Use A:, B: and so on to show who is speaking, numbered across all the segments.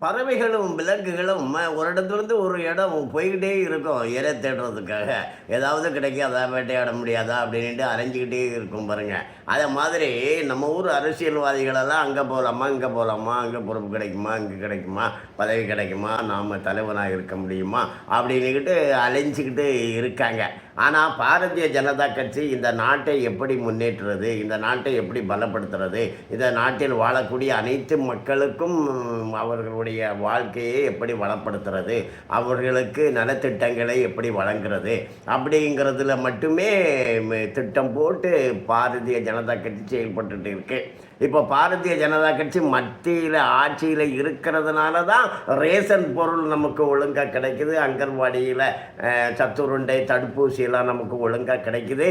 A: பறவைகளும் விலங்குகளும் ஒரு இடத்துலேருந்து ஒரு இடம் போய்கிட்டே இருக்கும் இரை தேடுறதுக்காக. ஏதாவது கிடைக்காதா, வேட்டையாட முடியாதா அப்படின்ட்டு அலைஞ்சிக்கிட்டே இருக்கும் பாருங்க. அதை மாதிரி நம்ம ஊர் அரசியல்வாதிகளெல்லாம் அங்கே போகலாமா, இங்கே போகலாமா, அங்கே பொறுப்பு கிடைக்குமா, இங்கே கிடைக்குமா, பதவி கிடைக்குமா, நாம் தலைவனாக இருக்க முடியுமா அப்படின்னுக்கிட்டு அலைஞ்சிக்கிட்டு இருக்காங்க. ஆனால் பாரதிய ஜனதா கட்சி இந்த நாட்டை எப்படி முன்னேற்றுறது, இந்த நாட்டை எப்படி பலப்படுத்துறது, இந்த நாட்டில் வாழக்கூடிய அனைத்து மக்களுக்கும் அவர்களுடைய வாழ்க்கையை எப்படி வளப்படுத்துறது, அவர்களுக்கு நலத்திட்டங்களை எப்படி வழங்குறது அப்படிங்கிறதுல மட்டுமே திட்டம் போட்டு பாரதிய ஜனதா கட்சி செயல்பட்டு இருக்கு. இப்போ பாரதிய ஜனதா கட்சி மத்தியில் ஆட்சியில் இருக்கிறதுனால தான் ரேஷன் பொருள் நமக்கு ஒழுங்காக கிடைக்குது, அங்கன்வாடியில் சத்துருண்டை தடுப்பூசியெல்லாம் நமக்கு ஒழுங்காக கிடைக்குது.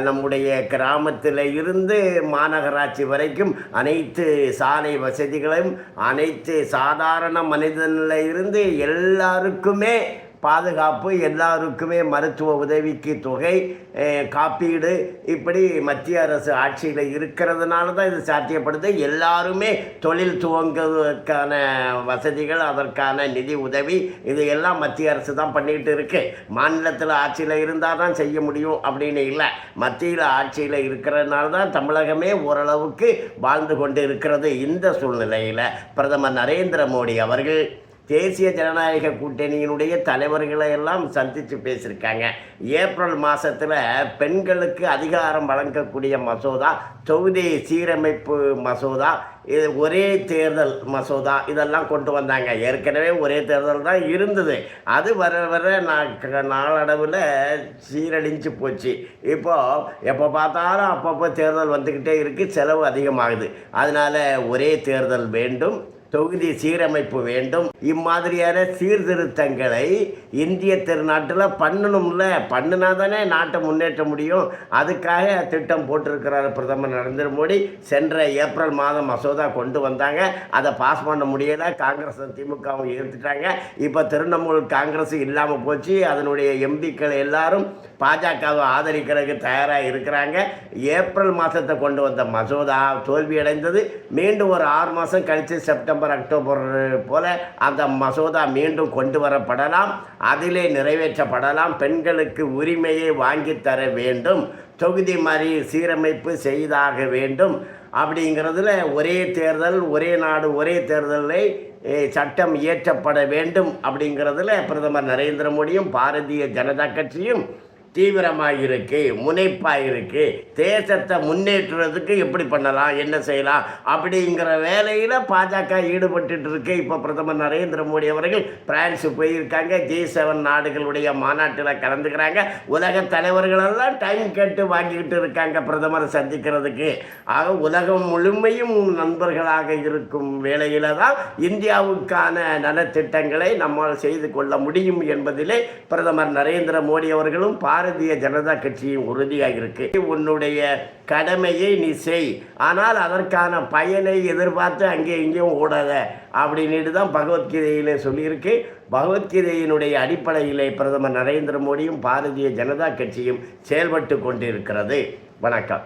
A: நம்முடைய கிராமத்தில் இருந்து மாநகராட்சி வரைக்கும் அனைத்து சாலை வசதிகளையும் அனைத்து சாதாரண மனிதனில் இருந்து எல்லாருக்குமே பாதுகாப்பு, எல்லாருக்குமே மருத்துவ உதவிக்கு தொகை, காப்பீடு, இப்படி மத்திய அரசு ஆட்சியில் இருக்கிறதுனால தான் இது சாத்தியப்படுது. எல்லாருமே தொழில் துவங்குவதற்கான வசதிகள், அதற்கான நிதி உதவி, இது எல்லாம் மத்திய அரசு தான் பண்ணிகிட்டு இருக்கு. மாநிலத்தில் ஆட்சியில் இருந்தால் தான் செய்ய முடியும் அப்படின்னு இல்லை. மத்தியில் ஆட்சியில் இருக்கிறதுனால தான் தமிழகமே ஓரளவுக்கு வாழ்ந்து கொண்டு இருக்கிறது. இந்த சூழ்நிலையில் பிரதமர் நரேந்திர மோடி அவர்கள் தேசிய ஜனநாயக கூட்டணியினுடைய தலைவர்களை எல்லாம் சந்தித்து பேசியிருக்காங்க. ஏப்ரல் மாதத்தில் பெண்களுக்கு அதிகாரம் வழங்கக்கூடிய மசோதா, தொகுதி சீரமைப்பு மசோதா, இது ஒரே தேர்தல் மசோதா, இதெல்லாம் கொண்டு வந்தாங்க. ஏற்கனவே ஒரே தேர்தல் தான் இருந்தது. அது வர வர நாளடைவில் சீரழிஞ்சு போச்சு. இப்போது எப்போ பார்த்தாலும் அப்பப்போ தேர்தல் வந்துக்கிட்டே இருக்குது, செலவு அதிகமாகுது. அதனால் ஒரே தேர்தல் வேண்டும், தொகுதி சீரமைப்பு வேண்டும். இம்மாதிரியான சீர்திருத்தங்களை இந்திய திருநாட்டில் பண்ணணும்ல, பண்ணினா தானே நாட்டை முன்னேற்ற முடியும். அதுக்காக திட்டம் போட்டிருக்கிறார் பிரதமர் நரேந்திர மோடி. சென்ற ஏப்ரல் மாதம் மசோதா கொண்டு வந்தாங்க, அதை பாஸ் பண்ண முடியலை. காங்கிரஸ் திமுகவும் எதிர்த்துட்டாங்க. இப்போ திரிணாமுல் காங்கிரஸ் இல்லாமல் போச்சு. அதனுடைய எம்பிக்கள் எல்லாரும் பாஜகவை ஆதரிக்கிறதுக்கு தயாராக இருக்கிறாங்க. ஏப்ரல் மாதத்தை கொண்டு வந்த மசோதா தோல்வியடைந்தது. மீண்டும் ஒரு 6 மாதம் கழித்து செப்டம்பர் அக்டோபர் போல் அந்த மசோதா மீண்டும் கொண்டு வரப்படலாம், அதிலே நிறைவேற்றப்படலாம். பெண்களுக்கு உரிமையை வாங்கித்தர வேண்டும், தொகுதி மாதிரி சீரமைப்பு செய்தாக வேண்டும் அப்படிங்கிறதுல ஒரே தேர்தல், ஒரே நாடு, ஒரே தேர்தலில் சட்டம் இயற்றப்பட வேண்டும் அப்படிங்கிறதுல பிரதமர் நரேந்திர மோடியும் பாரதிய ஜனதா கட்சியும் தீவிரமாக இருக்குது, முனைப்பாக இருக்குது. தேசத்தை முன்னேற்றுறதுக்கு எப்படி பண்ணலாம், என்ன செய்யலாம் அப்படிங்கிற வேலையில் பாஜக ஈடுபட்டு இருக்கு. இப்போ பிரதமர் நரேந்திர மோடி அவர்கள் பிரான்ஸ் போயிருக்காங்க, G7 நாடுகளுடைய மாநாட்டில் கலந்துக்கிறாங்க. உலக தலைவர்களெல்லாம் டைம் கேட்டு வாங்கிக்கிட்டு இருக்காங்க பிரதமரை சந்திக்கிறதுக்கு. ஆக உலகம் முழுமையும் நண்பர்களாக இருக்கும் வேளையில் தான் இந்தியாவுக்கான நலத்திட்டங்களை நம்மால் செய்து கொள்ள முடியும் என்பதிலே பிரதமர் நரேந்திர மோடி அவர்களும் பாரதிய ஜனதா கட்சியும் உறுதியாக இருக்கு. உன்னுடைய கடமையை நீ செய், ஆனால் அதற்கான பயனை எதிர்பார்த்து அங்கே இங்கேயும் ஓடாத அப்படின்ட்டு தான் பகவத்கீதையிலே சொல்லியிருக்கு. பகவத்கீதையினுடைய அடிப்படையிலே பிரதமர் நரேந்திர மோடியும் பாரதிய ஜனதா கட்சியும் செயல்பட்டு கொண்டிருக்கிறது. வணக்கம்.